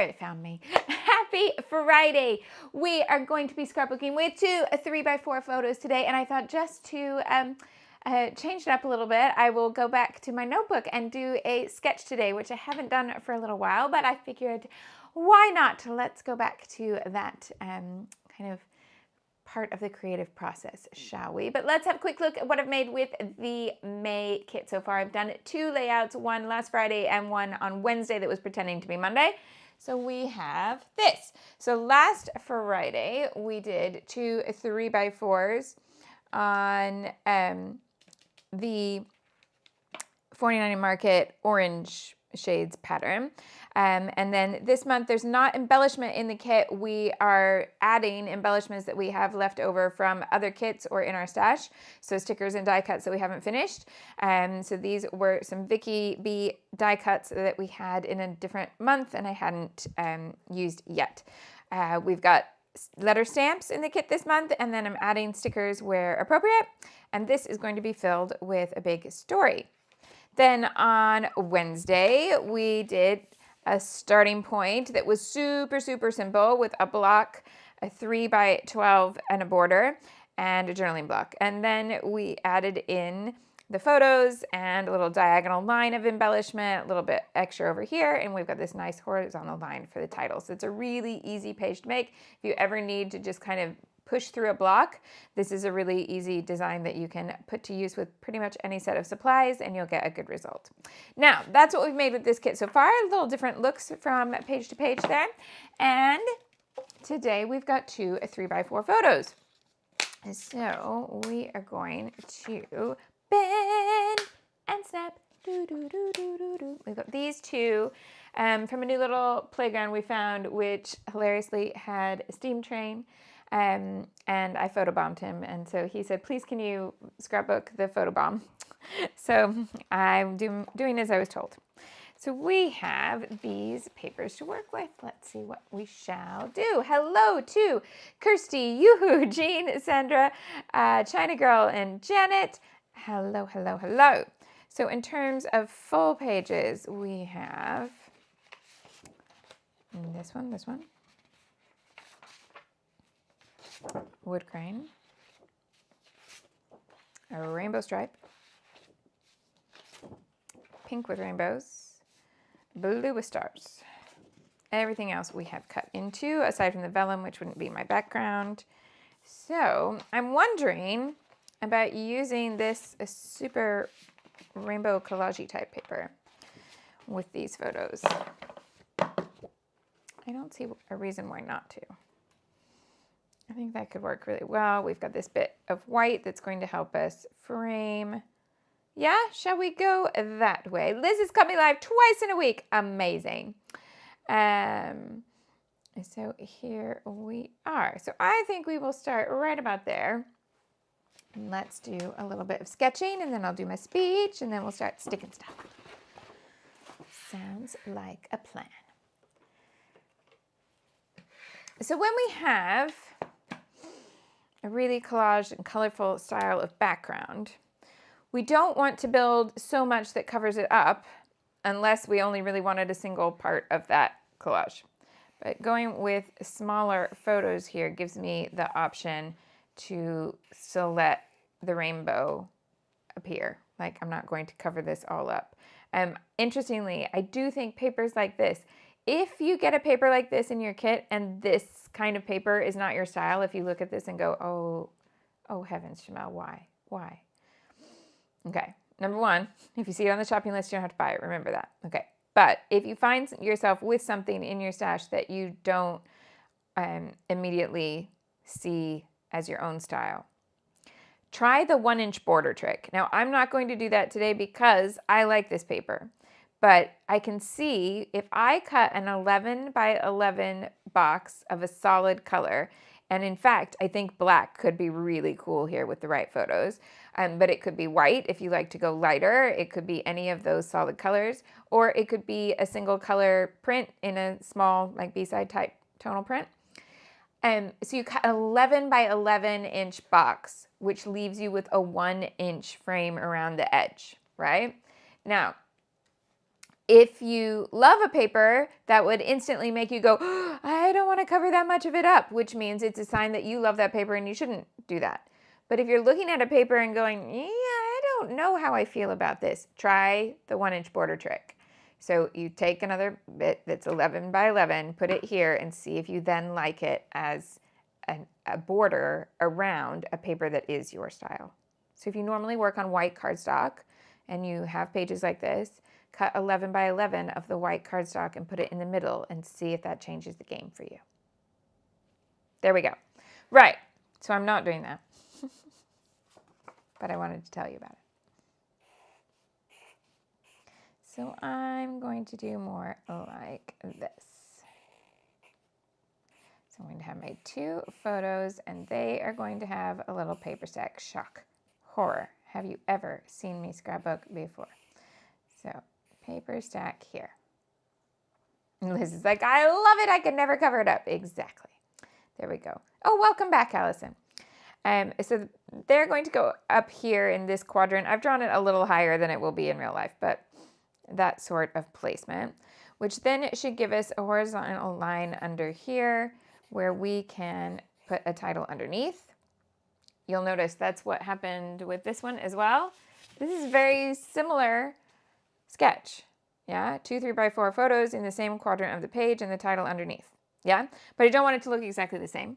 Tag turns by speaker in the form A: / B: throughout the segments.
A: There, it found me. Happy Friday. We are going to be scrapbooking with 2 3x4 photos today, and I thought just to change it up a little bit, I will go back to my notebook and do a sketch today, which I haven't done for a little while, but I figured, why not? Let's go back to that kind of part of the creative process, shall we? But let's have a quick look at what I've made with the May kit so far. I've done 2 layouts, one last Friday and one on Wednesday that was pretending to be Monday. So we have this. So last Friday, we did 2 3x4s on the 49 Market orange shades pattern. And then this month, there's not embellishment in the kit. We are adding embellishments that we have left over from other kits or in our stash. So stickers and die cuts that we haven't finished. So these were some Vicky B die cuts that we had in a different month and I hadn't used yet. We've got letter stamps in the kit this month, and then I'm adding stickers where appropriate. And this is going to be filled with a big story. Then on Wednesday, we did a starting point that was super, super simple with a block, a 3x12 and a border, and a journaling block. And then we added in the photos and a little diagonal line of embellishment, a little bit extra over here, and we've got this nice horizontal line for the title. So it's a really easy page to make. If you ever need to just kind of push through a block, this is a really easy design that you can put to use with pretty much any set of supplies and you'll get a good result. Now, that's what we've made with this kit so far. A little different looks from page to page there. And today we've got 2 3x4 photos. So we are going to bend and snap. We've got these 2 from a new little playground we found, which hilariously had a steam train. And I photobombed him, and so he said, please can you scrapbook the photobomb? So I'm doing as I was told. So we have these papers to work with. Let's see what we shall do. Hello to Kirsty, Yoo-hoo, Jean, Sandra, China Girl, and Janet. Hello, hello, hello. So in terms of full pages, we have this one, wood grain, a rainbow stripe, pink with rainbows, blue with stars. Everything else we have cut into, aside from the vellum, which wouldn't be my background. So I'm wondering about using this super rainbow collage type paper with these photos. I don't see a reason why not to. I think that could work really well. We've got this bit of white that's going to help us frame. Yeah, shall we go that way? Liz has cut me live twice in a week. Amazing. So here we are. So I think we will start right about there. And let's do a little bit of sketching, and then I'll do my speech, and then we'll start sticking stuff. Sounds like a plan. So when we have a really collage and colorful style of background, we don't want to build so much that covers it up unless we only really wanted a single part of that collage. But going with smaller photos here gives me the option to still let the rainbow appear. Like, I'm not going to cover this all up. Interestingly, I do think papers like this, if you get a paper like this in your kit and this kind of paper is not your style, if you look at this and go, oh heavens, Shimelle, why? Okay, number 1, if you see it on the shopping list, you don't have to buy it. Remember that. Okay, but if you find yourself with something in your stash that you don't immediately see as your own style, try the 1-inch border trick. Now, I'm not going to do that today because I like this paper. But I can see if I cut an 11 by 11 box of a solid color, and in fact, I think black could be really cool here with the right photos, but it could be white if you like to go lighter. It could be any of those solid colors, or it could be a single color print in a small, like B-side type tonal print. So you cut an 11 by 11 inch box, which leaves you with a 1-inch frame around the edge, right? Now, If you love a paper, that would instantly make you go, oh, I don't want to cover that much of it up, which means it's a sign that you love that paper and you shouldn't do that. But if you're looking at a paper and going, yeah, I don't know how I feel about this, try the 1-inch border trick. So you take another bit that's 11 by 11, put it here, and see if you then like it as a border around a paper that is your style. So if you normally work on white cardstock and you have pages like this, cut 11 by 11 of the white cardstock and put it in the middle and see if that changes the game for you. There we go. Right, so I'm not doing that, but I wanted to tell you about it. So I'm going to do more like this. So I'm going to have my 2 photos and they are going to have a little paper stack. Shock, horror. Have you ever seen me scrapbook before? So paper stack here. And Liz is like, I love it. I could never cover it up. Exactly. There we go. Oh, welcome back, Allison. So they're going to go up here in this quadrant. I've drawn it a little higher than it will be in real life, but that sort of placement, which then it should give us a horizontal line under here where we can put a title underneath. You'll notice that's what happened with this one as well. This is very similar sketch. Yeah, 2 3x4 photos in the same quadrant of the page and the title underneath. Yeah, but I don't want it to look exactly the same.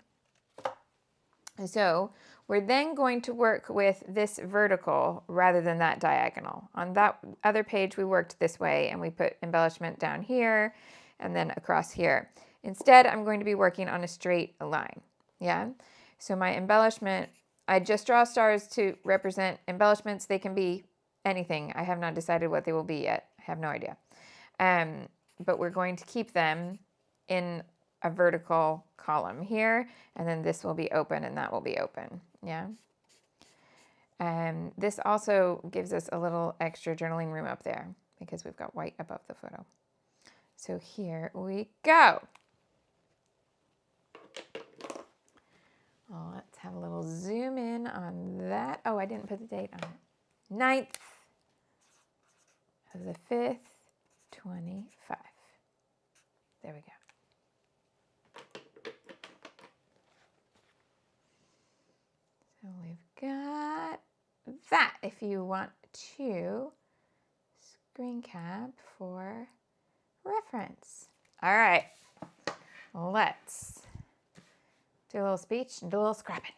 A: So we're then going to work with this vertical rather than that diagonal. On that other page, we worked this way and we put embellishment down here and then across here. Instead, I'm going to be working on a straight line. Yeah, so my embellishment, I just draw stars to represent embellishments. They can be anything. I have not decided what they will be yet. I have no idea. But we're going to keep them in a vertical column here, and then this will be open and that will be open. Yeah. This also gives us a little extra journaling room up there because we've got white above the photo. So here we go. Oh, let's have a little zoom in on that. Oh, I didn't put the date on it. 9th of the 5th, 25. There we go. So we've got that if you want to screen cap for reference. All right, let's do a little speech and do a little scrapping.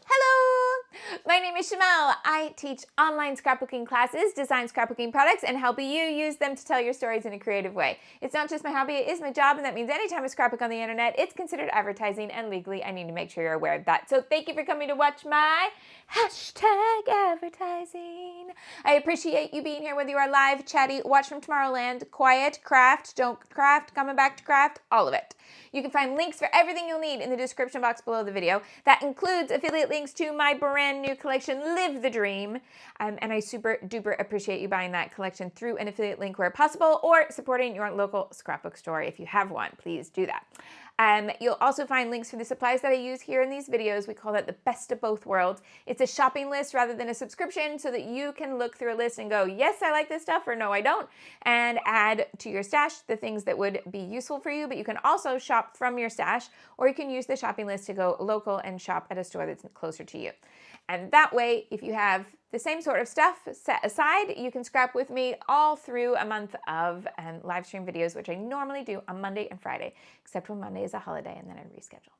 A: Hello, my name is Shimelle. I teach online scrapbooking classes, design scrapbooking products, and help you use them to tell your stories in a creative way. It's not just my hobby, it is my job, and that means anytime I scrapbook on the internet, it's considered advertising, and legally I need to make sure you're aware of that. So thank you for coming to watch my hashtag advertising. I appreciate you being here, whether you are live, chatty, watch from Tomorrowland, quiet, craft, don't craft, coming back to craft, all of it. You can find links for everything you'll need in the description box below the video. That includes affiliate links to my brand new collection, Live the Dream. And I super duper appreciate you buying that collection through an affiliate link where possible or supporting your local scrapbook store. If you have one, please do that. You'll also find links for the supplies that I use here in these videos. We call that the best of both worlds. It's a shopping list rather than a subscription so that you can look through a list and go, yes, I like this stuff, or no, I don't, and add to your stash the things that would be useful for you. But you can also shop from your stash, or you can use the shopping list to go local and shop at a store that's closer to you. And that way, if you have the same sort of stuff set aside, you can scrap with me all through a month of live stream videos, which I normally do on Monday and Friday, except when Monday is a holiday and then I reschedule.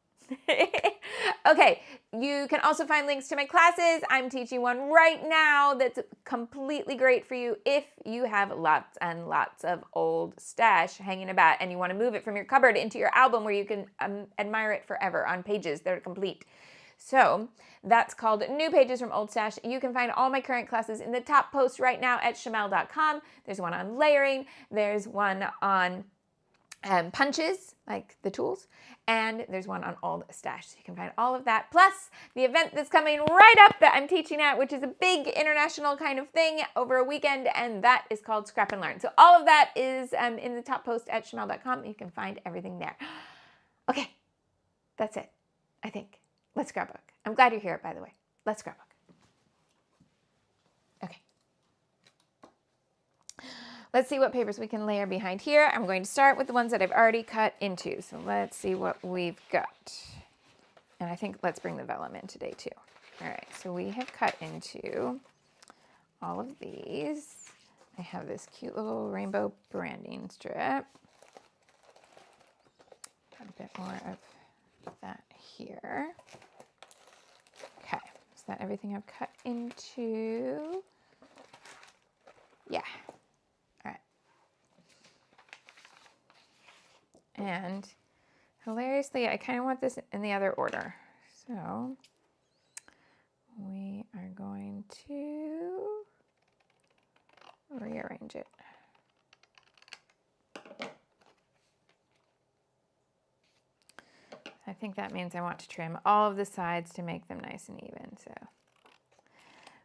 A: Okay, you can also find links to my classes. I'm teaching one right now that's completely great for you if you have lots and lots of old stash hanging about and you want to move it from your cupboard into your album where you can admire it forever on pages that are complete. So that's called New Pages from Old Stash. You can find all my current classes in the top post right now at shimelle.com. There's one on layering. There's one on punches, like the tools, and there's one on old stash. So you can find all of that, plus the event that's coming right up that I'm teaching at, which is a big international kind of thing over a weekend, and that is called Scrap and Learn. So all of that is in the top post at shimelle.com. You can find everything there. Okay, that's it, I think. Let's scrapbook. I'm glad you're here, by the way. Let's scrapbook. Okay. let's see what papers we can layer behind here. I'm going to start with the ones that I've already cut into. So let's see what we've got. And I think let's bring the vellum in today too. All right, so we have cut into all of these. I have this cute little rainbow branding strip. Got a bit more of that here. Okay, is that everything I've cut into? Yeah. All right. And hilariously, I kind of want this in the other order. So we are going to rearrange it. I think that means I want to trim all of the sides to make them nice and even. So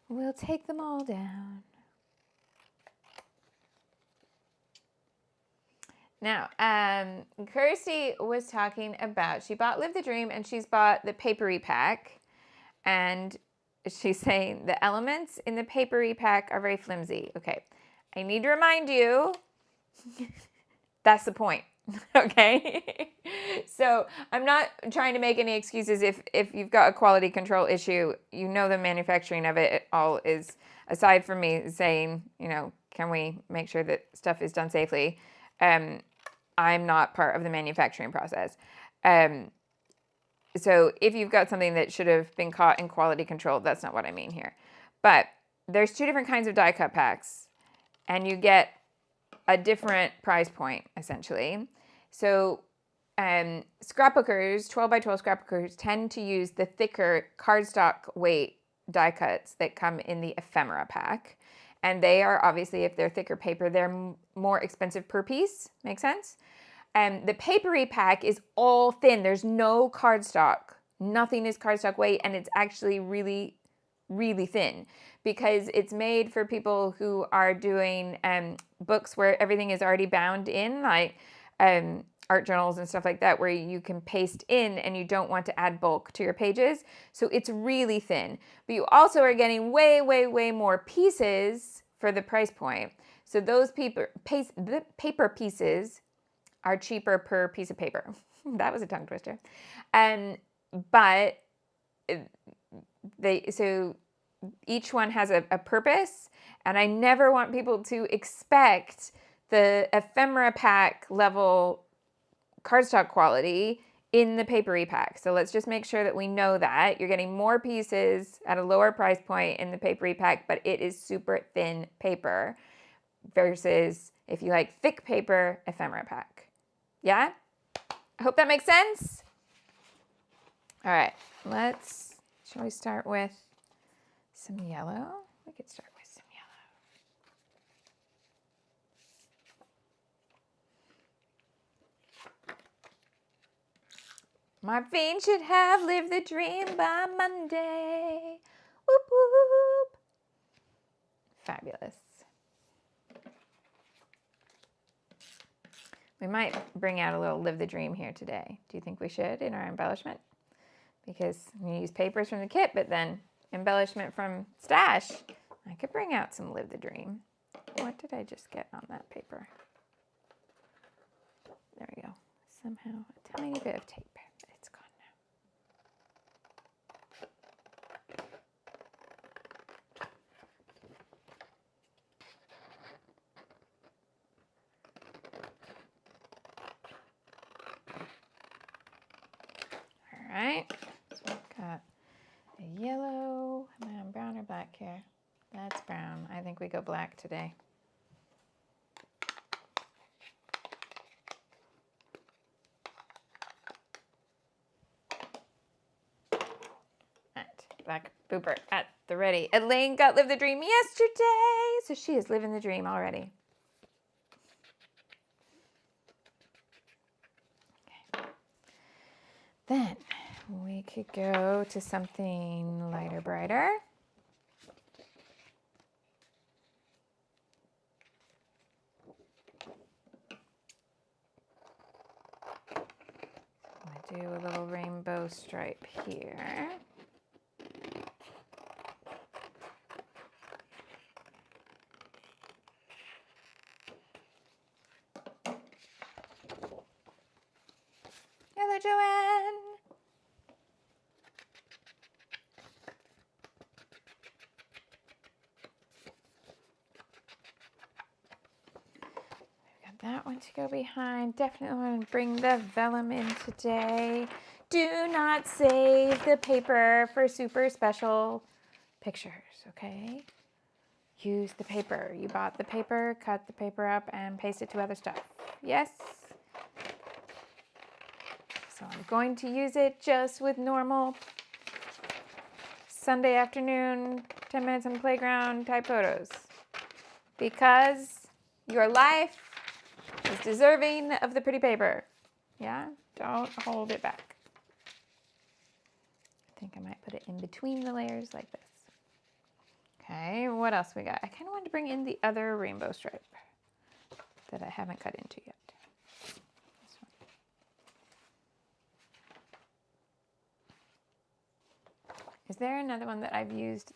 A: we'll take them all down. Now, Kirsty was talking about, she bought Live the Dream and she's bought the papery pack. And she's saying the elements in the papery pack are very flimsy. Okay, I need to remind you, that's the point, okay? So I'm not trying to make any excuses if you've got a quality control issue. You know the manufacturing of it all is, aside from me saying, you know, can we make sure that stuff is done safely? I'm not part of the manufacturing process. So if you've got something that should have been caught in quality control, that's not what I mean here. But there's two different kinds of die cut packs, and you get a different price point, essentially. So scrapbookers, 12 by 12 scrapbookers, tend to use the thicker cardstock weight die cuts that come in the ephemera pack. And they are obviously, if they're thicker paper, they're more expensive per piece. Make sense? The papery pack is all thin. There's no cardstock. Nothing is cardstock weight, and it's actually really, really thin because it's made for people who are doing books where everything is already bound in, like art journals and stuff like that, where you can paste in and you don't want to add bulk to your pages. So it's really thin. But you also are getting way, way, way more pieces for the price point. So those paper pieces are cheaper per piece of paper. That was a tongue twister. But so each one has a purpose, and I never want people to expect the ephemera pack level cardstock quality in the papery pack. So let's just make sure that we know that you're getting more pieces at a lower price point in the papery pack, but it is super thin paper versus if you like thick paper, ephemera pack. Yeah? I hope that makes sense. All right, shall we start with some yellow? We could start with some yellow. Marvin should have lived the dream by Monday. Whoop, whoop. Fabulous. We might bring out a little Live the Dream here today. Do you think we should in our embellishment? Because we use papers from the kit, but then embellishment from stash. I could bring out some Live the Dream. What did I just get on that paper? There we go. Somehow a tiny bit of tape. It's gone now. All right. So we've got a yellow. Am I on brown or black here? That's brown. I think we go black today. Black booper at the ready. Elaine got Live the Dream yesterday, so she is living the dream already. Okay. Then we could go to something lighter, brighter. I'm gonna do a little rainbow stripe here. Joanne. Got that one to go behind. Definitely want to bring the vellum in today. Do not save the paper for super special pictures, okay? Use the paper. You bought the paper, cut the paper up, and paste it to other stuff. Yes? So I'm going to use it just with normal Sunday afternoon, 10 minutes on the playground type photos. Because your life is deserving of the pretty paper. Yeah? Don't hold it back. I think I might put it in between the layers like this. Okay, what else we got? I kind of wanted to bring in the other rainbow stripe that I haven't cut into yet. This one. Is there another one that I've used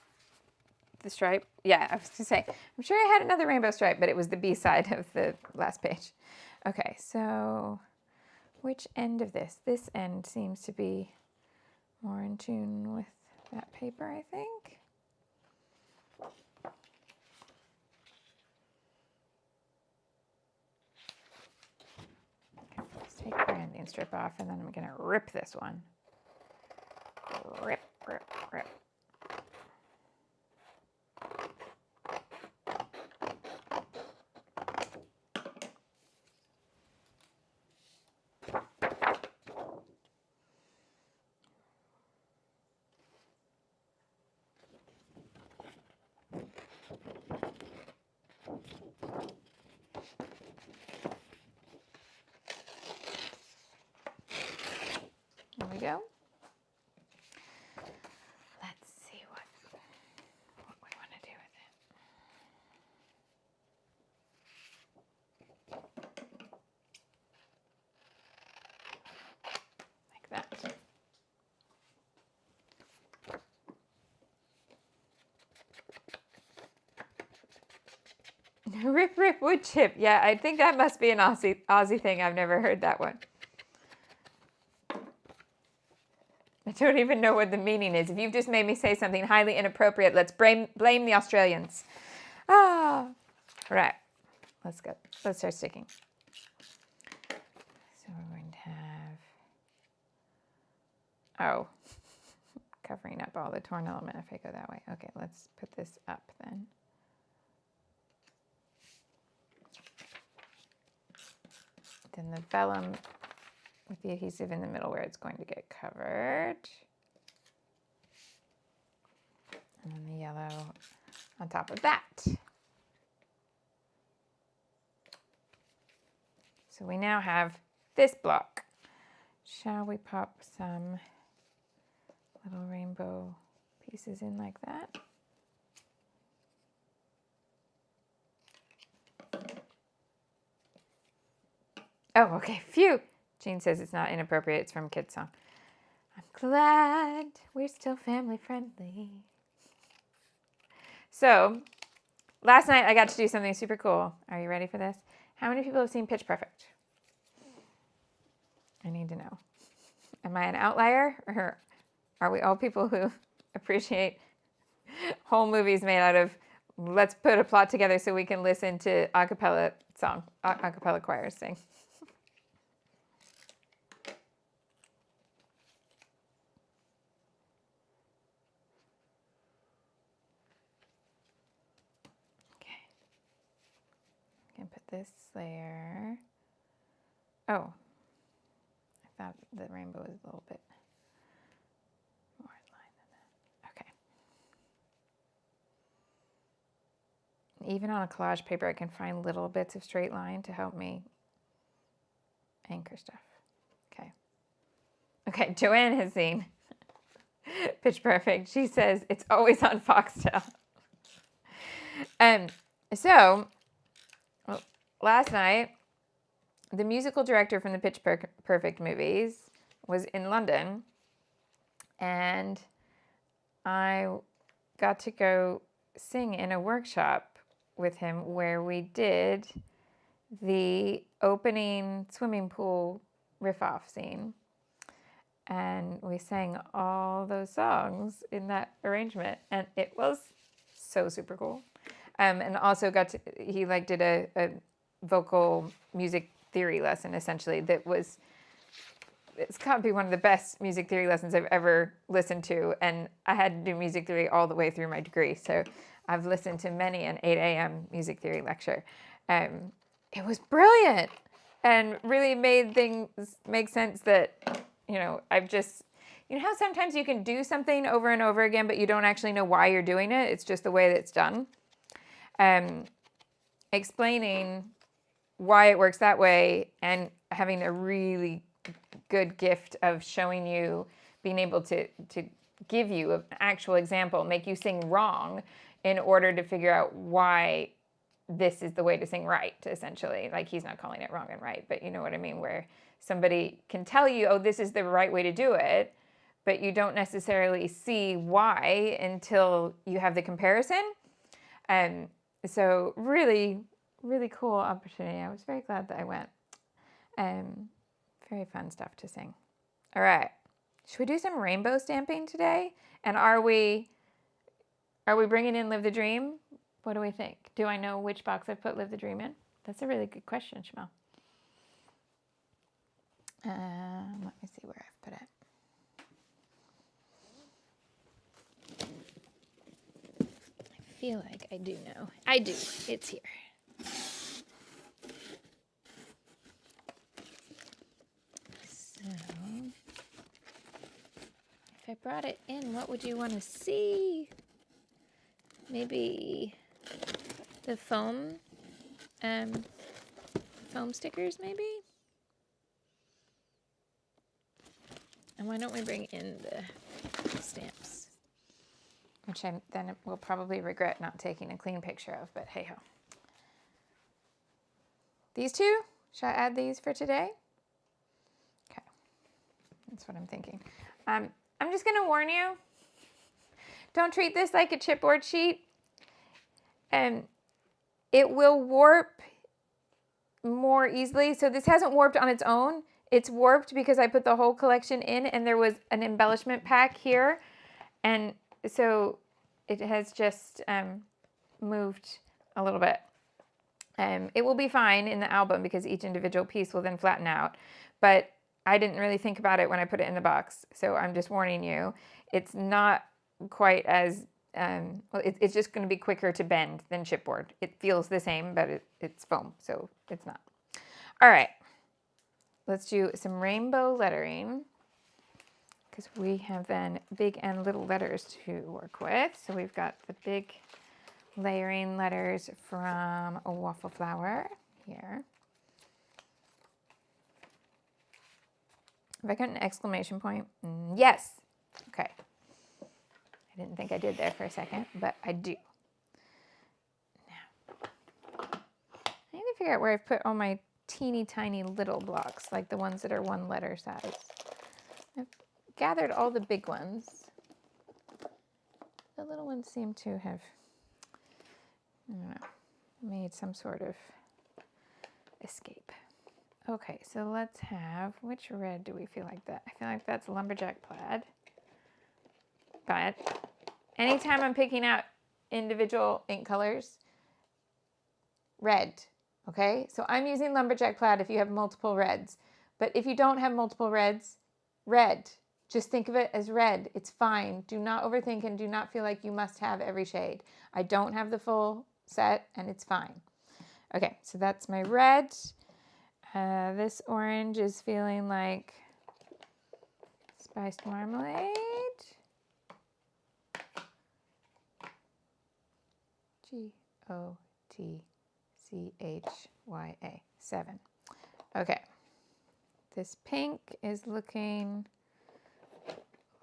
A: the stripe? Yeah, I was going to say, I'm sure I had another rainbow stripe, but it was the B side of the last page. Okay, so which end of this? This end seems to be more in tune with that paper, I think. Okay, let's take the branding strip off, and then I'm going to rip this one. Rip, rip, rip. There we go. Let's see what we want to do with it. Like that. Rip, rip, wood chip. Yeah, I think that must be an Aussie thing. I've never heard that one. I don't even know what the meaning is. If you've just made me say something highly inappropriate, let's blame the Australians. Ah, right. Let's go. Let's start sticking. So we're going to have, oh, covering up all the torn element if I go that way. Okay, let's put this up then. Then the vellum with the adhesive in the middle where it's going to get covered. And then the yellow on top of that. So we now have this block. Shall we pop some little rainbow pieces in like that? Oh, okay, phew. Jean says it's not inappropriate, it's from Kids Song. I'm glad we're still family friendly. So, last night I got to do something super cool. Are you ready for this? How many people have seen Pitch Perfect? I need to know. Am I an outlier, or are we all people who appreciate whole movies made out of let's put a plot together so we can listen to a cappella choirs sing? Put this layer. Oh, I thought the rainbow was a little bit more in line than that. Okay. Even on a collage paper, I can find little bits of straight line to help me anchor stuff. Okay. Okay, Joanne has seen Pitch Perfect. She says it's always on Foxtel. So last night, the musical director from the Pitch Perfect movies was in London, and I got to go sing in a workshop with him where we did the opening swimming pool riff-off scene. and we sang all those songs in that arrangement, and it was so super cool. And also he like did a vocal music theory lesson essentially that was, it's got to be one of the best music theory lessons I've ever listened to. And I had to do music theory all the way through my degree. So I've listened to many an 8 a.m. music theory lecture. It was brilliant and really made things make sense that, I've just, how sometimes you can do something over and over again, but you don't actually know why you're doing it. It's just the way that it's done. Explaining why it works that way and having a really good gift of showing you, being able to give you an actual example, make you sing wrong in order to figure out why this is the way to sing right, essentially. Like, he's not calling it wrong and right, but you know what I mean, where somebody can tell you, oh, this is the right way to do it, but you don't necessarily see why until you have the comparison. So really, really cool opportunity. I was very glad that I went. Very fun stuff to sing. All right. Should we do some rainbow stamping today? And are we bringing in Live the Dream? What do we think? Do I know which box I've put Live the Dream in? That's a really good question, Shimelle. Let me see where I've put it. I feel like I do know. I do. It's here. So, if I brought it in, what would you want to see? Maybe the foam stickers, maybe? And why don't we bring in the stamps? Which I then will probably regret not taking a clean picture of, but hey ho. These two? Should I add these for today? Okay. That's what I'm thinking. I'm just going to warn you. Don't treat this like a chipboard sheet. It will warp more easily. So this hasn't warped on its own. It's warped because I put the whole collection in and there was an embellishment pack here. And so it has just moved a little bit. It will be fine in the album because each individual piece will then flatten out. But I didn't really think about it when I put it in the box. So I'm just warning you. It's not quite as, it's just going to be quicker to bend than chipboard. It feels the same, but it's foam, so it's not. All right. Let's do some rainbow lettering because we have then big and little letters to work with. So we've got the big layering letters from a waffle flower here. Have I got an exclamation point? Yes. Okay. I didn't think I did there for a second, but I do. Now, I need to figure out where I've put all my teeny tiny little blocks, like the ones that are one letter size. I've gathered all the big ones. The little ones seem to have, I don't know, made some sort of escape. Okay, so let's have, which red do we feel like that? I feel like that's lumberjack plaid. But anytime I'm picking out individual ink colors, red, okay? So I'm using lumberjack plaid if you have multiple reds. But if you don't have multiple reds, red. Just think of it as red. It's fine. Do not overthink and do not feel like you must have every shade. I don't have the full set and it's fine. Okay, so that's my red. This orange is feeling like spiced marmalade. G-O-T-C-H-Y-A, 7. Okay. This pink is looking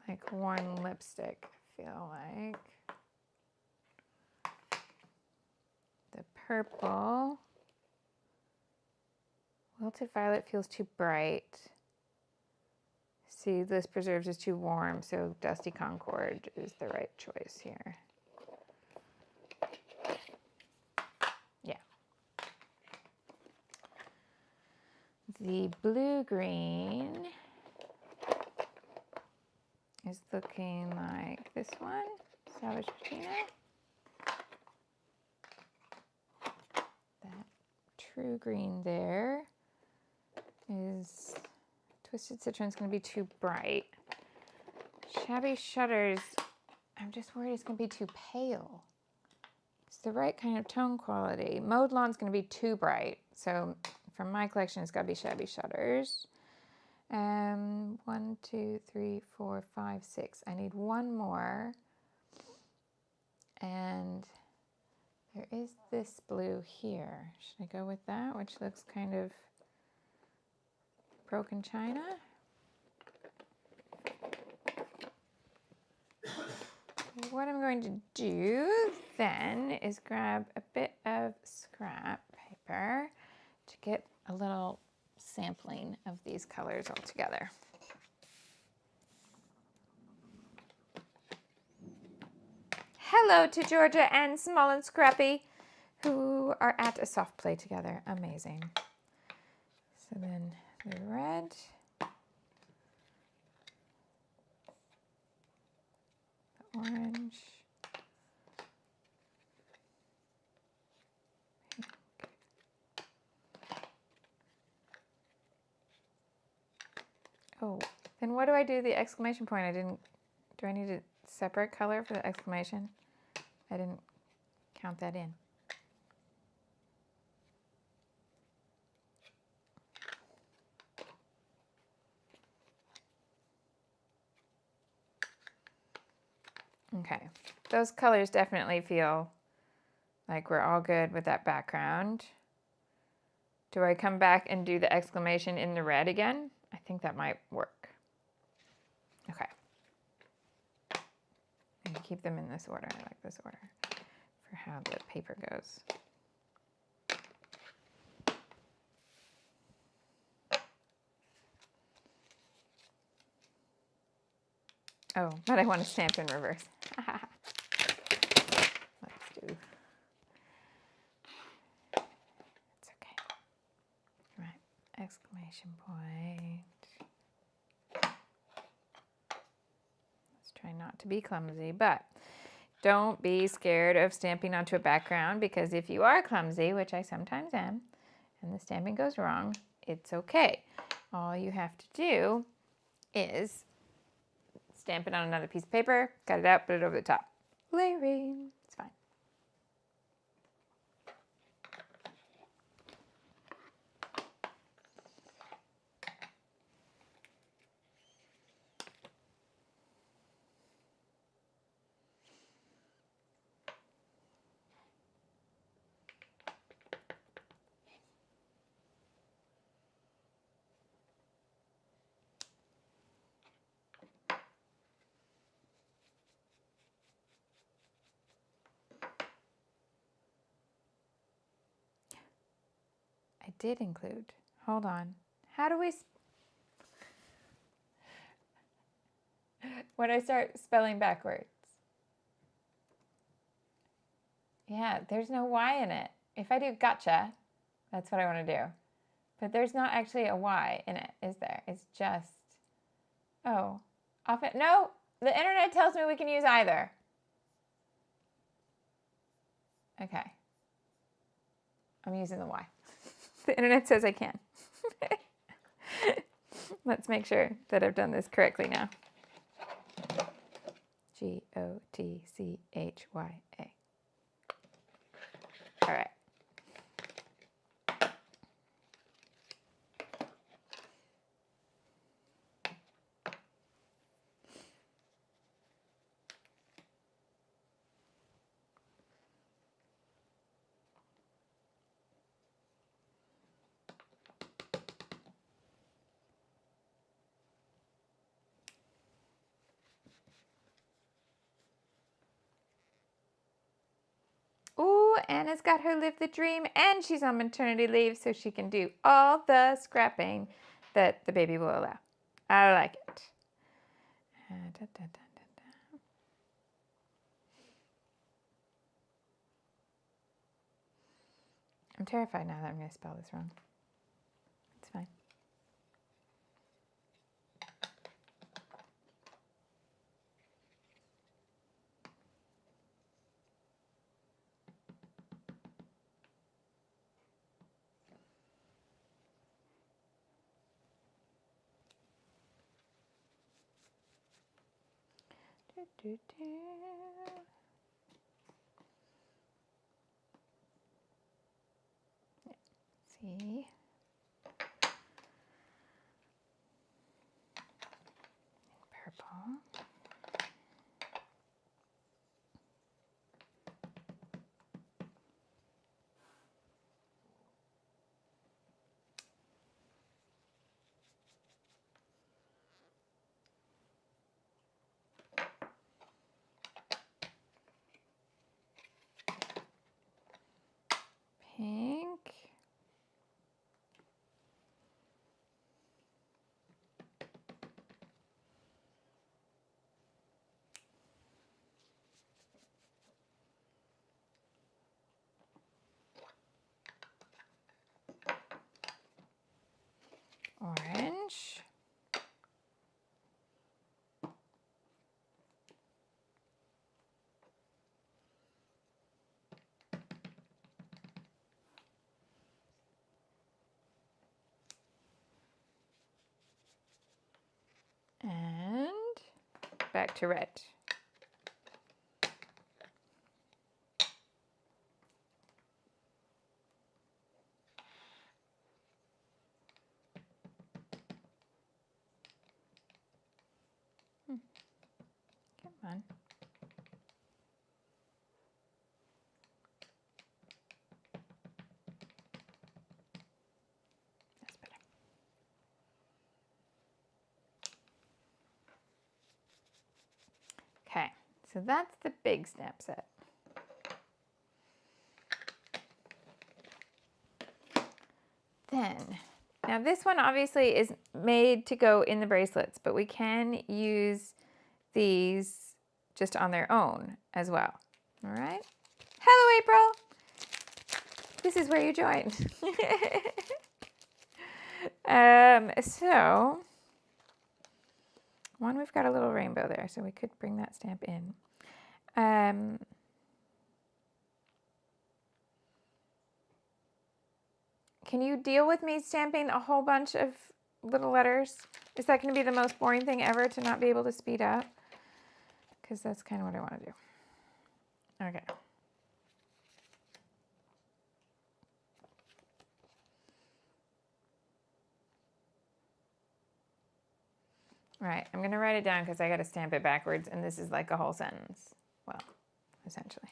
A: like one lipstick, I feel like. The purple. Wilted violet feels too bright. Seedless preserves is too warm, so Dusty Concord is the right choice here. Yeah. The blue-green is looking like this one, Salvage Patina. That true green there is Twisted Citron's going to be too bright. Shabby Shutters, I'm just worried it's going to be too pale. It's the right kind of tone quality. Mowed Lawn's going to be too bright. So from my collection, it's got to be Shabby Shutters. 1, 2, 3, 4, 5, 6. I need one more. And there is this blue here. Should I go with that, which looks kind of broken china? What I'm going to do then is grab a bit of scrap paper to get a little sampling of these colors all together. Hello to Georgia and Small and Scrappy, who are at a soft play together. Amazing. So then the red. The orange. Oh, then what do I do the exclamation point? Do I need a separate color for the exclamation? I didn't count that in. Okay, those colors definitely feel like we're all good with that background. Do I come back and do the exclamation in the red again? I think that might work. Okay. And keep them in this order. I like this order for how the paper goes. Oh, but I want to stamp in reverse. Let's do. It's okay. Right. Exclamation point. Let's try not to be clumsy, but don't be scared of stamping onto a background, because if you are clumsy, which I sometimes am, and the stamping goes wrong, it's okay. All you have to do is stamp it on another piece of paper, cut it out, put it over the top. Layering, it's fine. I did include. Hold on. How do we... When I start spelling backwards. Yeah, there's no Y in it. If I do gotcha, that's what I want to do. But there's not actually a Y in it, is there? It's just... Oh. Often... No! The internet tells me we can use either. Okay. I'm using the Y. The internet says I can. Let's make sure that I've done this correctly now. G-O-T-C-H-Y-A. All right. Ooh, Anna's got her Live the Dream, and she's on maternity leave, so she can do all the scrapping that the baby will allow. I like it. I'm terrified now that I'm going to spell this wrong. It's fine. See? Purple. Pink. Orange. And back to red. Come on. That's better. Okay, so that's the big stamp set. Then, now this one obviously is made to go in the bracelets, but we can use these just on their own as well. All right. Hello, April. This is where you joined. So one, we've got a little rainbow there, so we could bring that stamp in. Can you deal with me stamping a whole bunch of little letters? Is that going to be the most boring thing ever to not be able to speed up? Because that's kind of what I want to do. Okay. All right, I'm going to write it down because I got to stamp it backwards, and this is like a whole sentence. Well, essentially.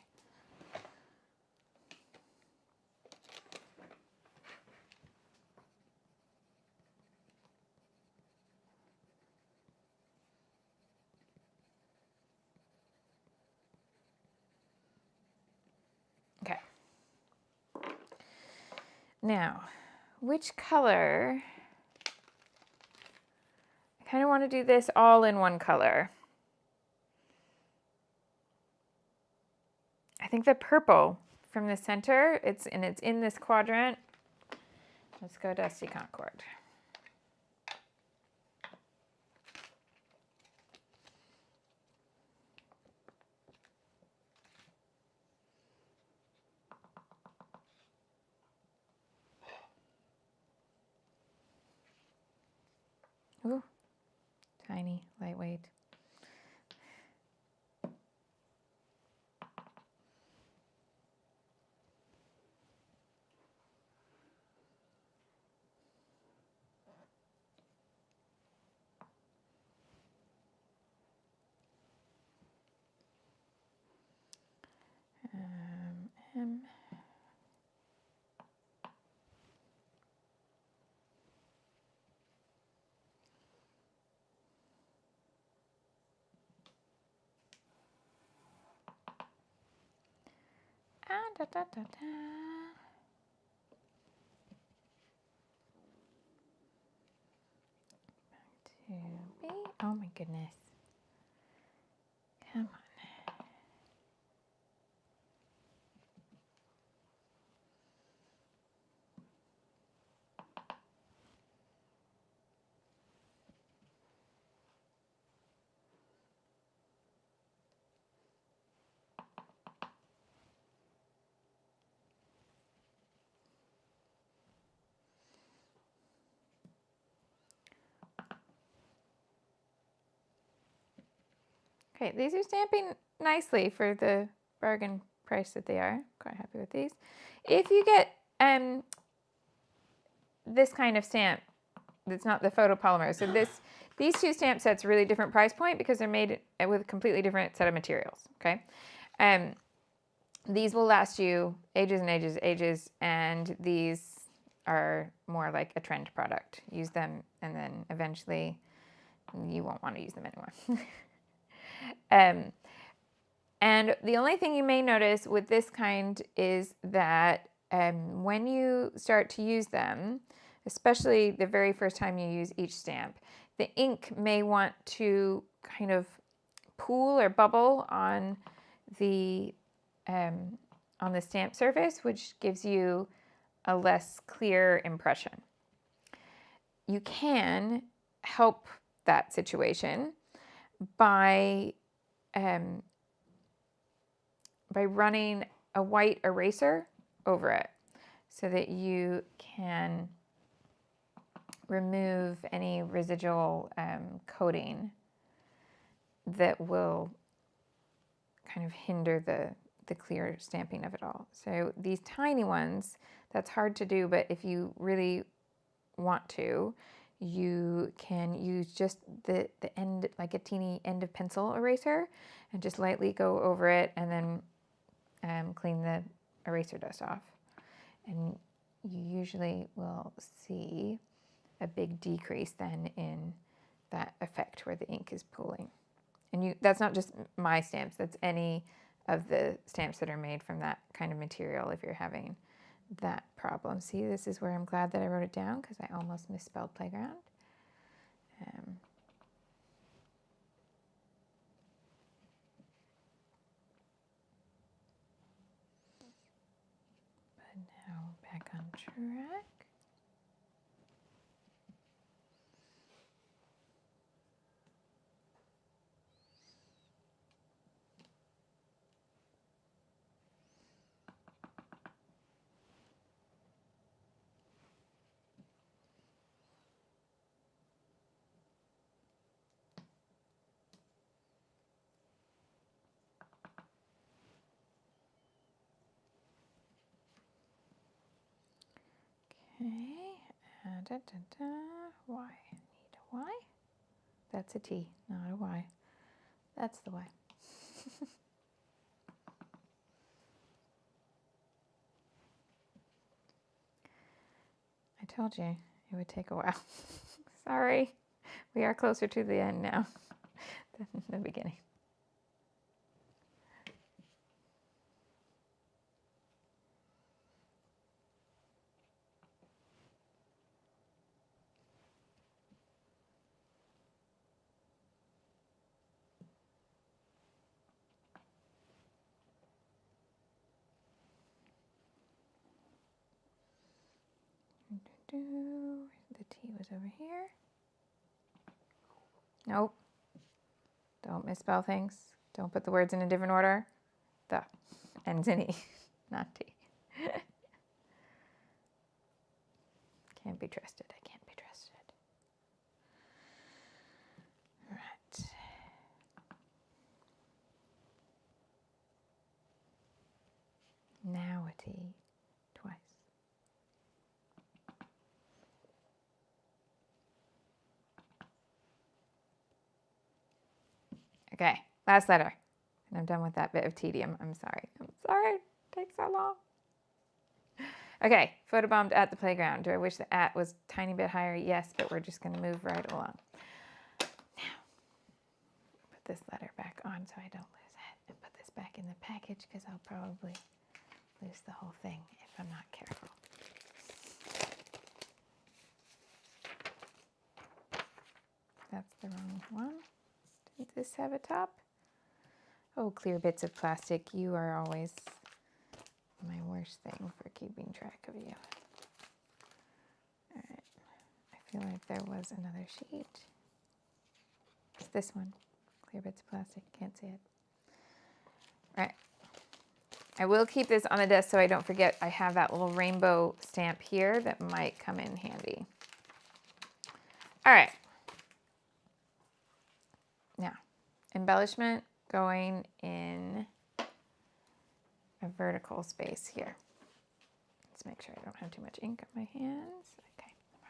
A: Okay. Now, which color? I kind of want to do this all in one color. I think the purple from the center, it's in this quadrant. Let's go Dusty Concord. Ooh, tiny, lightweight. M. Da, da, da, da. To B. Oh my goodness. Come on. Okay, these are stamping nicely for the bargain price that they are. Quite happy with these. If you get this kind of stamp, that's not the photopolymer. So these two stamp sets are really different price point because they're made with a completely different set of materials. Okay, these will last you ages and ages, ages, and these are more like a trend product. Use them, and then eventually you won't want to use them anymore. And the only thing you may notice with this kind is that when you start to use them, especially the very first time you use each stamp, the ink may want to kind of pool or bubble on the stamp surface, which gives you a less clear impression. You can help that situation by running a white eraser over it so that you can remove any residual coating that will kind of hinder the clear stamping of it all. So these tiny ones, that's hard to do, but if you really want to, you can use just the end, like a teeny end of pencil eraser, and just lightly go over it and then clean the eraser dust off. And you usually will see a big decrease then in that effect where the ink is pooling. And that's not just my stamps, that's any of the stamps that are made from that kind of material if you're having that problem. See, this is where I'm glad that I wrote it down because I almost misspelled playground. But now back on track. Okay, Y. I need a Y. That's a T, not a Y. That's the Y. I told you it would take a while. Sorry. We are closer to the end now than the beginning. The T was over here. Nope. Don't misspell things. Don't put the words in a different order. The ends in E, not T. Can't be trusted. I can't be trusted. Right. Now a T twice. Okay, last letter. And I'm done with that bit of tedium. I'm sorry. It takes so long. Okay, photobombed at the playground. Do I wish the at was a tiny bit higher? Yes, but we're just going to move right along. Now, put this letter back on so I don't lose it. And put this back in the package because I'll probably lose the whole thing if I'm not careful. That's the wrong one. Didn't this have a top? Oh, clear bits of plastic. You are always my worst thing for keeping track of you. All right. I feel like there was another sheet. It's this one. Clear bits of plastic. Can't see it. All right. I will keep this on the desk so I don't forget. I have that little rainbow stamp here that might come in handy. All right. Now, embellishment going in a vertical space here. Let's make sure I don't have too much ink on my hands. Okay, all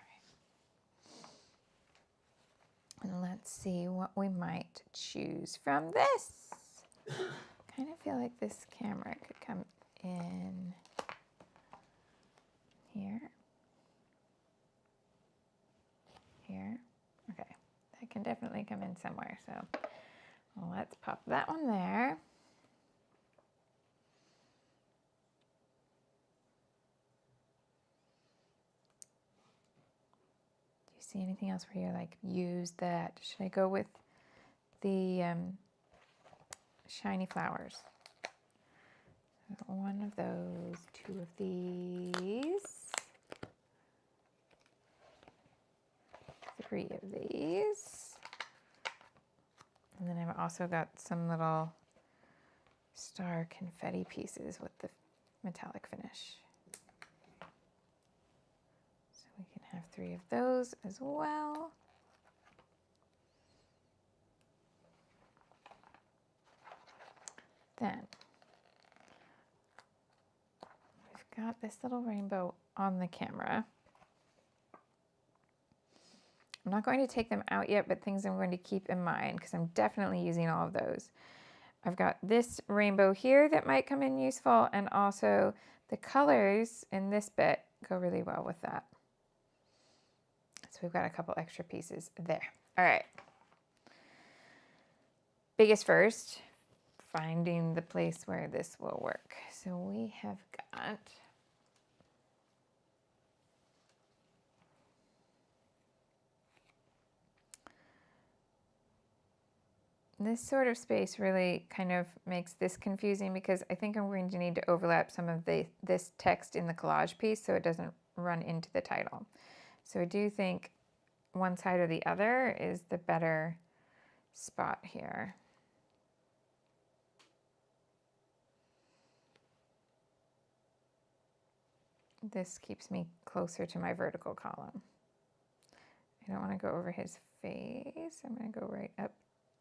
A: right. And let's see what we might choose from this. Kind of feel like this camera could come in here. Here. Okay, that can definitely come in somewhere. So let's pop that one there. Do you see anything else where you're like, use that? Should I go with the shiny flowers? So one of those, two of these, three of these. And then I've also got some little star confetti pieces with the metallic finish. So we can have three of those as well. Then we've got this little rainbow on the camera. I'm not going to take them out yet, but things I'm going to keep in mind because I'm definitely using all of those. I've got this rainbow here that might come in useful, and also the colors in this bit go really well with that. So we've got a couple extra pieces there. All right. Biggest first, finding the place where this will work. So we have got this sort of space really kind of makes this confusing because I think I'm going to need to overlap some of this text in the collage piece so it doesn't run into the title. So I do think one side or the other is the better spot here. This keeps me closer to my vertical column. I don't want to go over his face. I'm going to go right up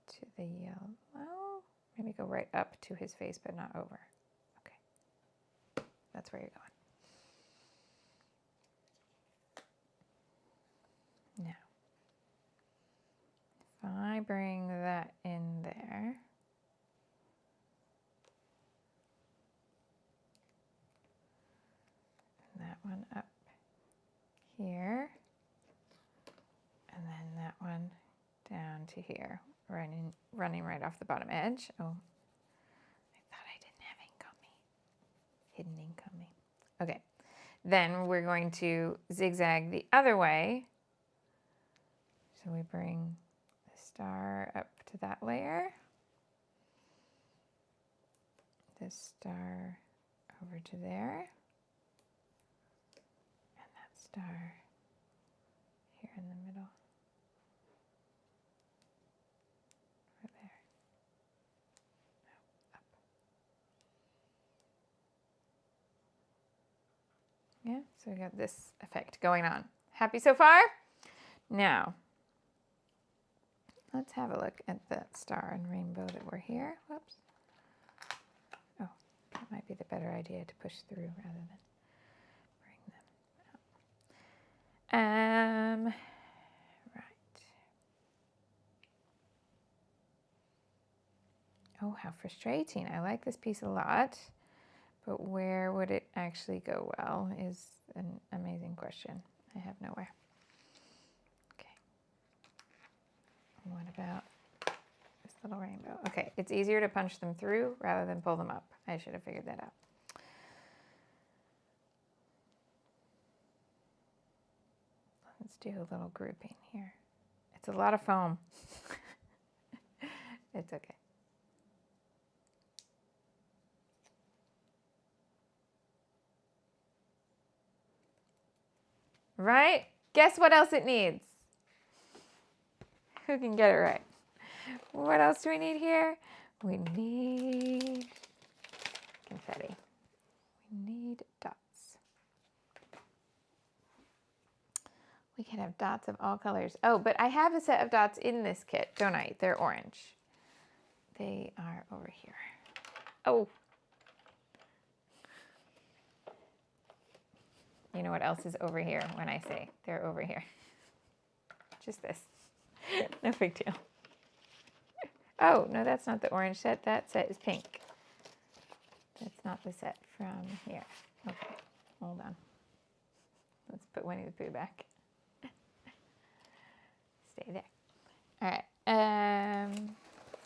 A: to the yellow. Maybe go right up to his face, but not over. Okay. That's where you're going. Now, if I bring that in there, and that one up here, and then that one down to here, running right off the bottom edge. Oh, I thought I didn't have ink on me. Hidden ink on me. Okay, then we're going to zigzag the other way. So we bring the star up to that layer. This star over to there. And that star here in the middle. Over there. No, up. Yeah, so we got this effect going on. Happy so far? Now, let's have a look at that star and rainbow that were here. Whoops. Oh, that might be the better idea to push through rather than bring them out. Right. Oh, how frustrating. I like this piece a lot, but where would it actually go well is an amazing question. I have nowhere. Okay. What about this little rainbow? Okay, it's easier to punch them through rather than pull them up. I should have figured that out. Let's do a little grouping here. It's a lot of foam. It's okay. Right? Guess what else it needs? Who can get it right? What else do we need here? We need confetti. We need dots. We can have dots of all colors. Oh, but I have a set of dots in this kit, don't I? They're orange. they are over here. Oh. You know what else is over here when I say they're over here? Just this. No big deal. Oh, no, that's not the orange set. That set is pink. That's not the set from here. Okay, hold on. Let's put Winnie the Pooh back. Stay there. All right.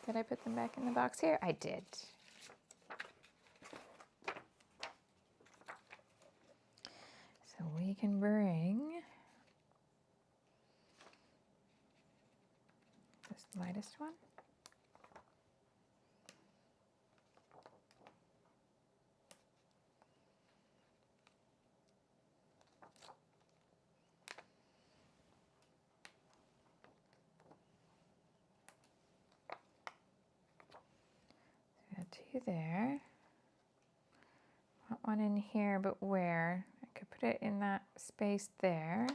A: Did I put them back in the box here? I did. So we can bring this lightest one. Two there. Want one in here, but where? I could put it in that space there.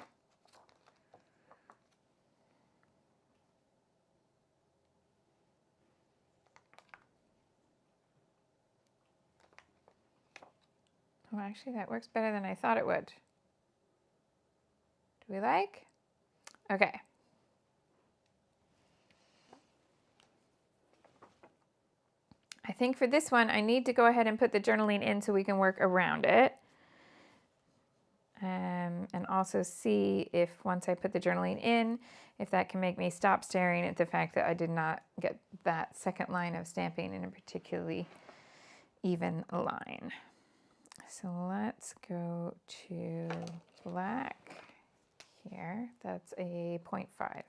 A: Oh, actually, that works better than I thought it would. Do we like? Okay. I think for this one, I need to go ahead and put the journaling in so we can work around it. And also see if once I put the journaling in, if that can make me stop staring at the fact that I did not get that second line of stamping in a particularly even line. So let's go to black here. That's a 0.5.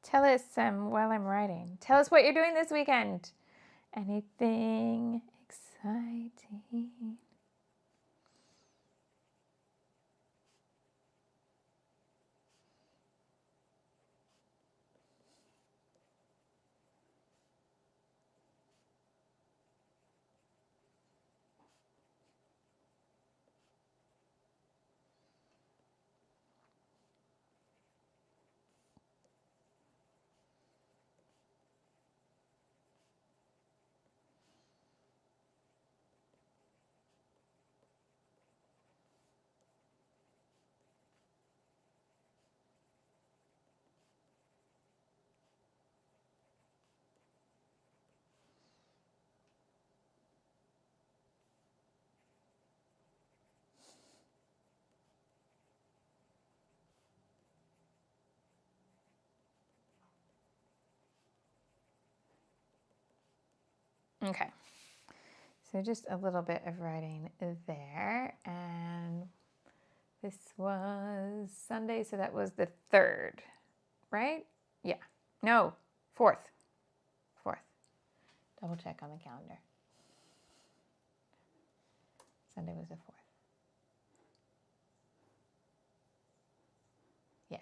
A: Tell us while I'm writing. Tell us what you're doing this weekend. Anything exciting? Okay, so just a little bit of writing there, and this was Sunday, so that was the 3rd, right? Yeah, no, 4th, double check on the calendar. Sunday was the 4th. Yes,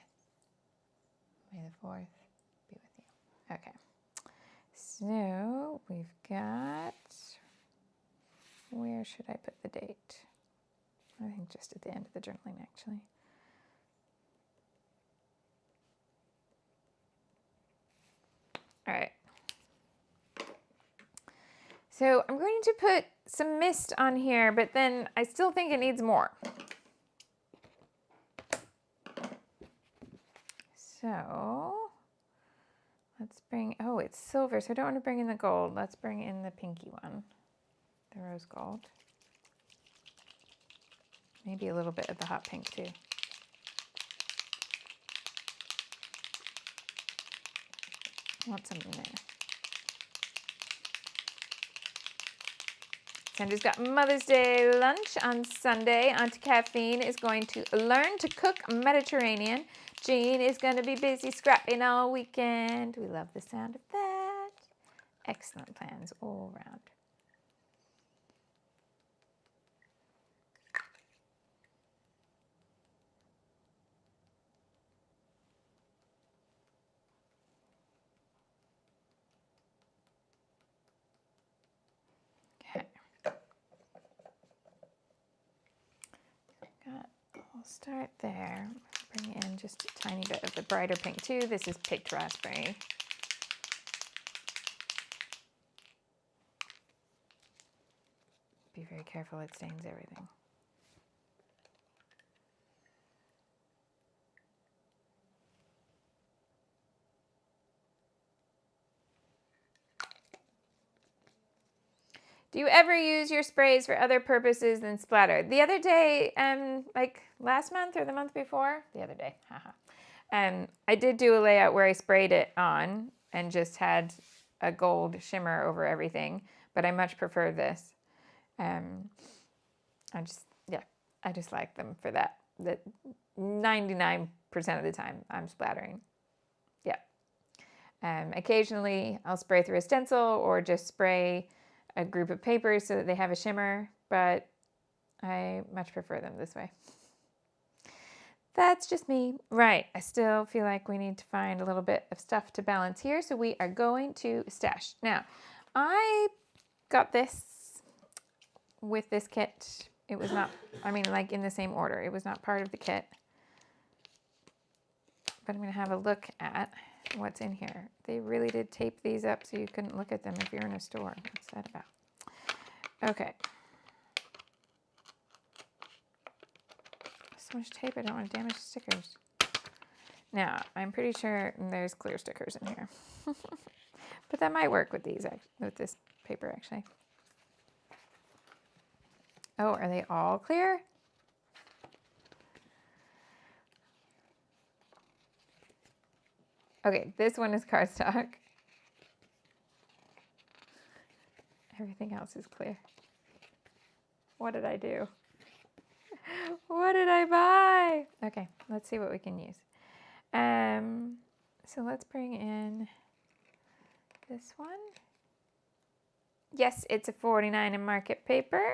A: May the 4th be with you. Okay. So we've got, where should I put the date? I think just at the end of the journaling, actually. All right. So I'm going to put some mist on here, but then I still think it needs more. So let's bring, oh, it's silver, so I don't want to bring in the gold. Let's bring in the pinky one, the rose gold. Maybe a little bit of the hot pink too. I want some in there. Sandra's got Mother's Day lunch on Sunday. Auntie Caffeine is going to learn to cook Mediterranean. Jean is going to be busy scrapping all weekend. We love the sound of that. Excellent plans all around. Okay. We'll start there. Bring in just a tiny bit of the brighter pink too. This is picked raspberry. Be very careful, it stains everything. Do you ever use your sprays for other purposes than splatter? The other day, like last month or the month before, the other day, I did do a layout where I sprayed it on and just had a gold shimmer over everything, but I much prefer this. I just like them for that. That 99% of the time I'm splattering. Yeah. Occasionally I'll spray through a stencil or just spray a group of papers so that they have a shimmer, but I much prefer them this way. That's just me. Right, I still feel like we need to find a little bit of stuff to balance here, so we are going to stash. Now, I got this with this kit. It was not, I mean, like in the same order. It was not part of the kit. But I'm going to have a look at what's in here. They really did tape these up so you couldn't look at them if you're in a store. What's that about? Okay. So much tape, I don't want to damage the stickers. Now, I'm pretty sure there's clear stickers in here. But that might work with these, with this paper, actually. Oh, are they all clear? Okay, this one is cardstock. Everything else is clear. What did I do? What did I buy? Okay, let's see what we can use. So let's bring in this one. Yes, it's a 49 in market paper.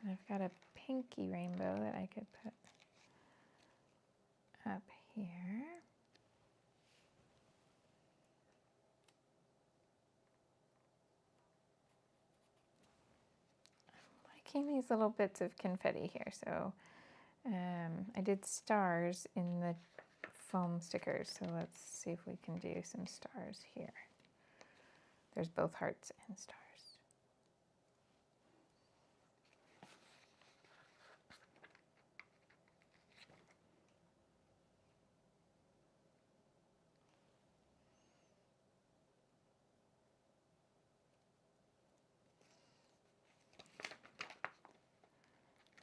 A: And I've got a pinky rainbow that I could put up here. I'm liking these little bits of confetti here. So I did stars in the foam stickers. So let's see if we can do some stars here. There's both hearts and stars.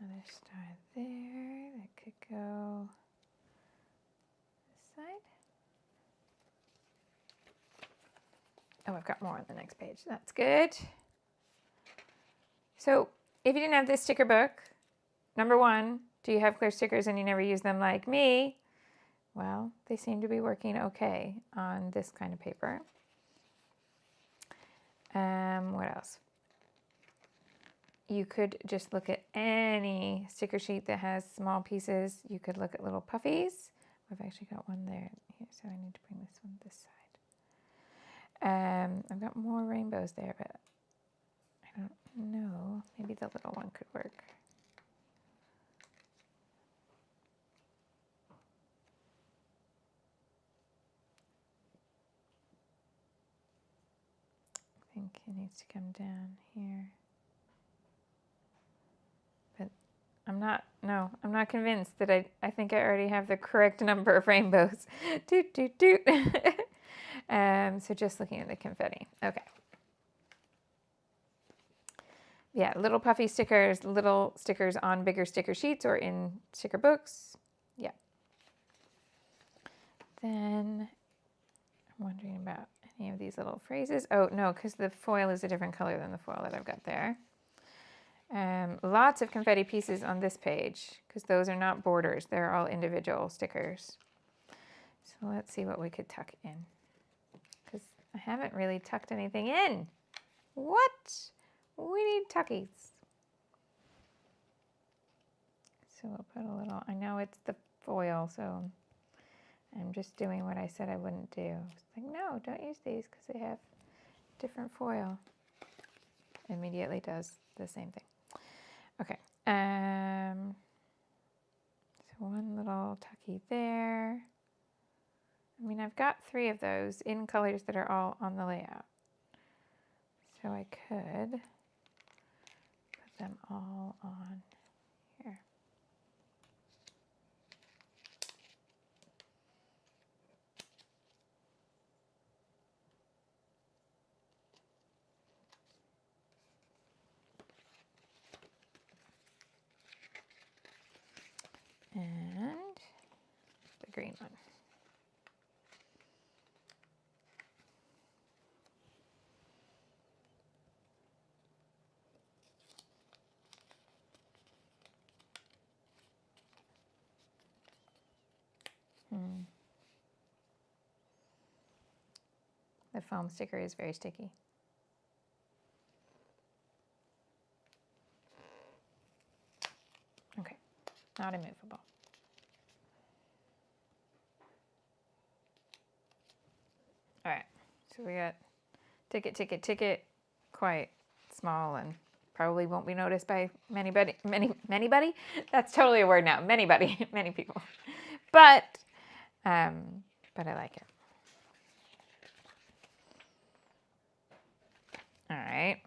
A: Another star there, that could go this side. Oh, I've got more on the next page. That's good. So if you didn't have this sticker book, number one, do you have clear stickers and you never use them like me? Well, they seem to be working okay on this kind of paper. What else? You could just look at any sticker sheet that has small pieces. You could look at little puffies. I've actually got one there here, so I need to bring this one this side. I've got more rainbows there, but I don't know. Maybe the little one could work. I think it needs to come down here. I'm not convinced that I think I already have the correct number of rainbows. Doot, doot, doot. So just looking at the confetti. Okay. Yeah, little puffy stickers, little stickers on bigger sticker sheets or in sticker books. Yeah. Then I'm wondering about any of these little phrases. Oh, no, because the foil is a different color than the foil that I've got there. Lots of confetti pieces on this page because those are not borders. They're all individual stickers. So let's see what we could tuck in because I haven't really tucked anything in. What? We need tuckies. So we'll put a little, I know it's the foil, so I'm just doing what I said I wouldn't do. It's like, no, don't use these because they have different foil. Immediately does the same thing. Okay. So one little tucky there. I mean, I've got 3 of those in colors that are all on the layout. So I could put them all on here. And the green one. The foam sticker is very sticky. Okay, not immovable. All right, so we got ticket, ticket, ticket, quite small and probably won't be noticed by manybody. That's totally a word now. Many people. But I like it. All right.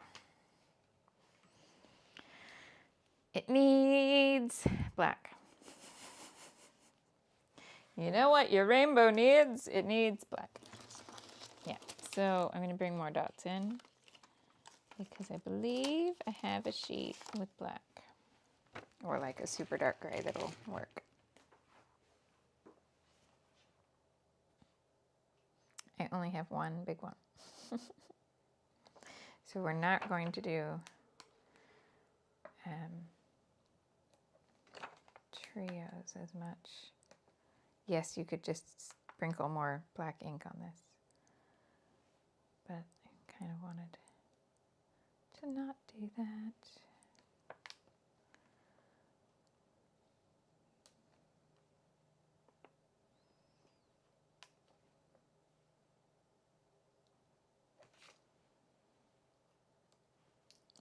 A: It needs black. You know what your rainbow needs? It needs black. Yeah, so I'm going to bring more dots in because I believe I have a sheet with black or like a super dark gray that'll work. I only have one big one. So we're not going to do trios as much. Yes, you could just sprinkle more black ink on this. But I kind of wanted to not do that.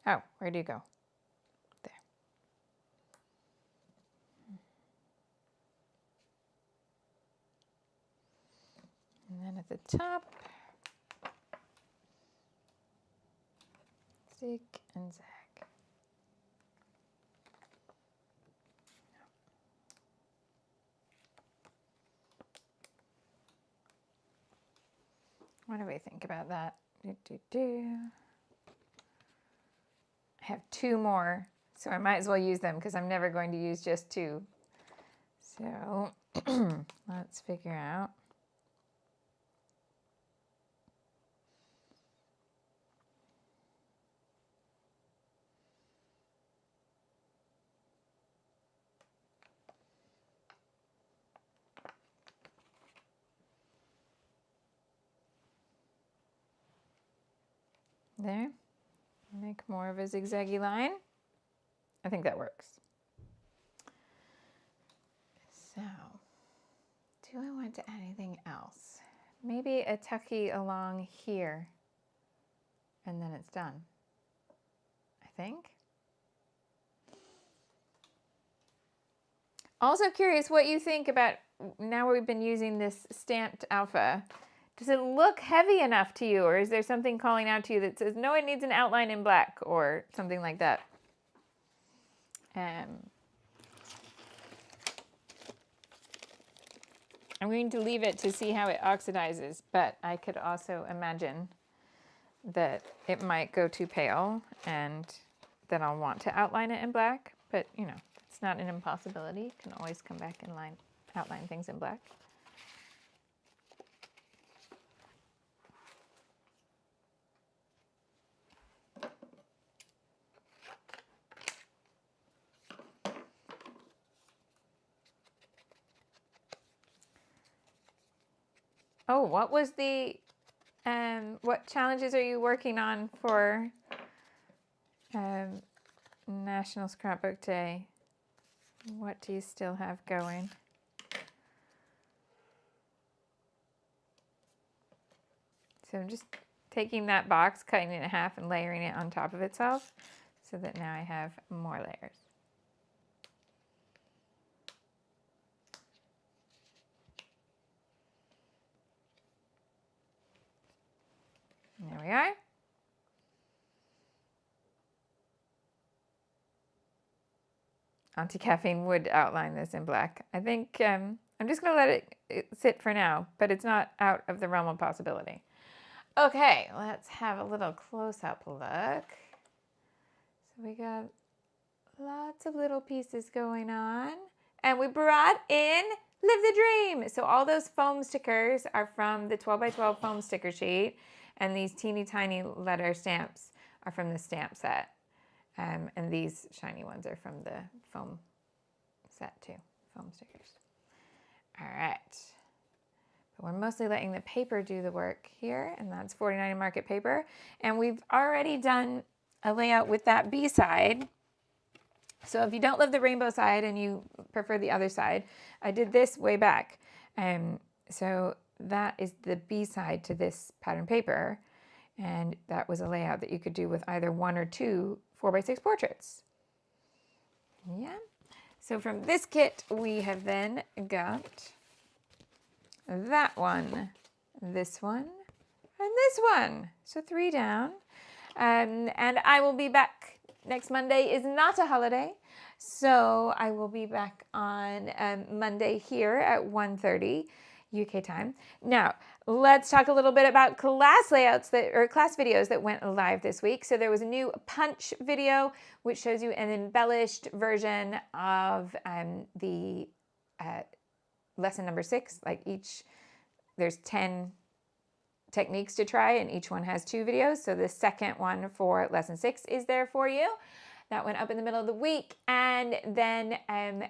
A: Oh, where do you go? There. And then at the top, zig and zag. What do we think about that? I have 2 more, so I might as well use them because I'm never going to use just 2. So let's figure out. There. Make more of a zigzaggy line. I think that works. So, do I want to add anything else? Maybe a tucky along here, and then it's done, I think. Also curious what you think about, now we've been using this stamped alpha, does it look heavy enough to you, or is there something calling out to you that says, no, it needs an outline in black, or something like that? I'm going to leave it to see how it oxidizes, but I could also imagine that it might go too pale and then I'll want to outline it in black, but you know, it's not an impossibility. You can always come back and outline things in black. Oh, what was the, what challenges are you working on for National Scrapbook Day? What do you still have going? So I'm just taking that box, cutting it in half, and layering it on top of itself so that now I have more layers. There we are. Auntie Caffeine would outline this in black. I think I'm just going to let it sit for now, but it's not out of the realm of possibility. Okay, let's have a little close-up look. So we got lots of little pieces going on. And we brought in Live the Dream. So all those foam stickers are from the 12 by 12 foam sticker sheet. And these teeny tiny letter stamps are from the stamp set. And these shiny ones are from the foam set too, foam stickers. All right. But we're mostly letting the paper do the work here, and that's 49 Market paper. And we've already done a layout with that B side. So if you don't love the rainbow side and you prefer the other side, I did this way back. So that is the B side to this pattern paper. And that was a layout that you could do with either 1 or 2 4x6 portraits. Yeah. So from this kit, we have then got that one, this one, and this one. So 3 down. And I will be back. Next Monday is not a holiday. So I will be back on Monday here at 1:30 UK time. Now, let's talk a little bit about class layouts or class videos that went live this week. So there was a new punch video, which shows you an embellished version of the lesson number 6. Like there's 10 techniques to try, and each one has 2 videos. So the second one for lesson 6 is there for you. That went up in the middle of the week. And then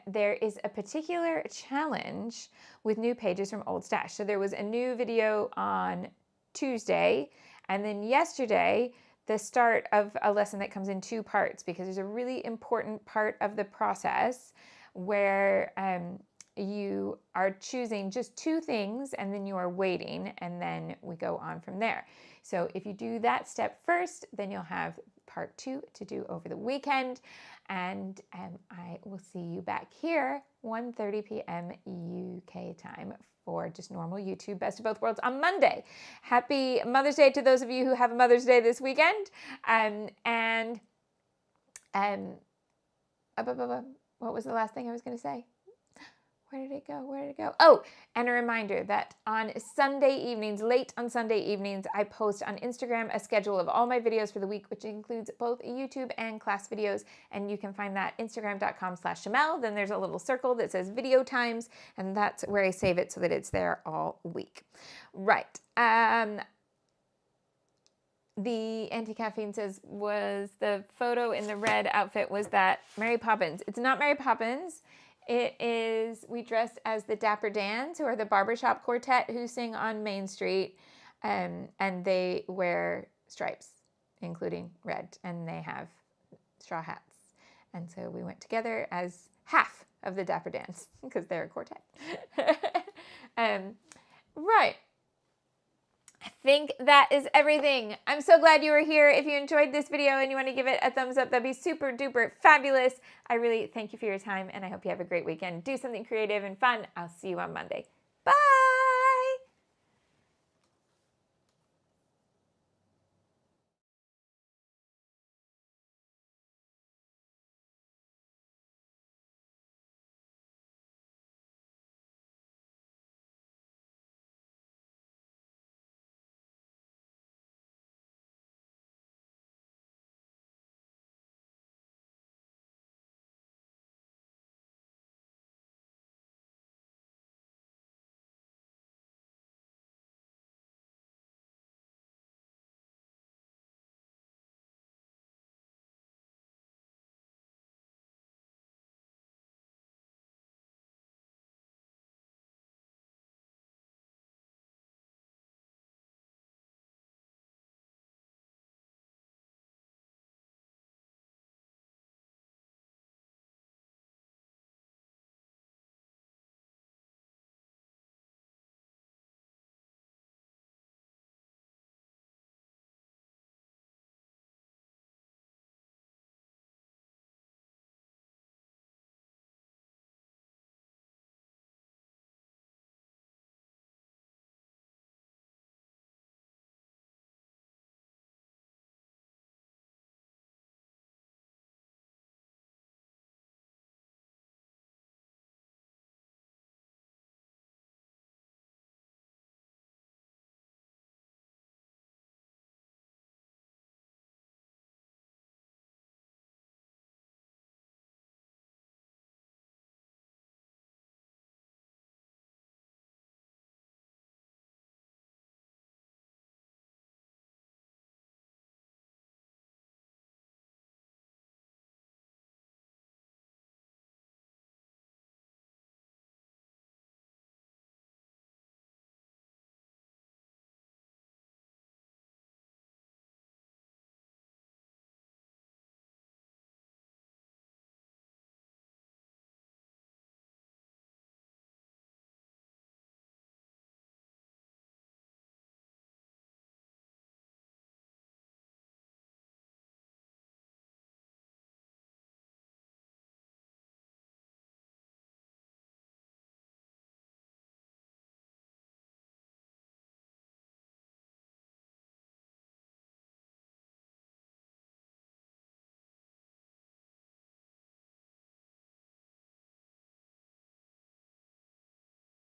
A: there is a particular challenge with new pages from Old Stash. So there was a new video on Tuesday, and then yesterday, the start of a lesson that comes in 2 parts, because there's a really important part of the process where you are choosing just 2 things, and then you are waiting, and then we go on from there. So if you do that step first, then you'll have part 2 to do over the weekend. And I will see you back here 1:30 p.m. UK time for just normal YouTube Best of Both Worlds on Monday. Happy Mother's Day to those of you who have Mother's Day this weekend. What was the last thing I was going to say? Where did it go? Where did it go? Oh, and a reminder that on Sunday evenings, late on Sunday evenings, I post on Instagram a schedule of all my videos for the week, which includes both YouTube and class videos. And you can find that Instagram.com/Shimelle. Then there's a little circle that says video times, and that's where I save it so that it's there all week. Right. The anti-caffeine says, was the photo in the red outfit, was that Mary Poppins? It's not Mary Poppins. It is, we dressed as the Dapper Dans, who are the barbershop quartet who sing on Main Street, and they wear stripes, including red, and they have straw hats. And so we went together as half of the Dapper Dans, because they're a quartet. Right. I think that is everything. I'm so glad you were here. If you enjoyed this video and you want to give it a thumbs up, that'd be super duper fabulous. I really thank you for your time, and I hope you have a great weekend. Do something creative and fun. I'll see you on Monday.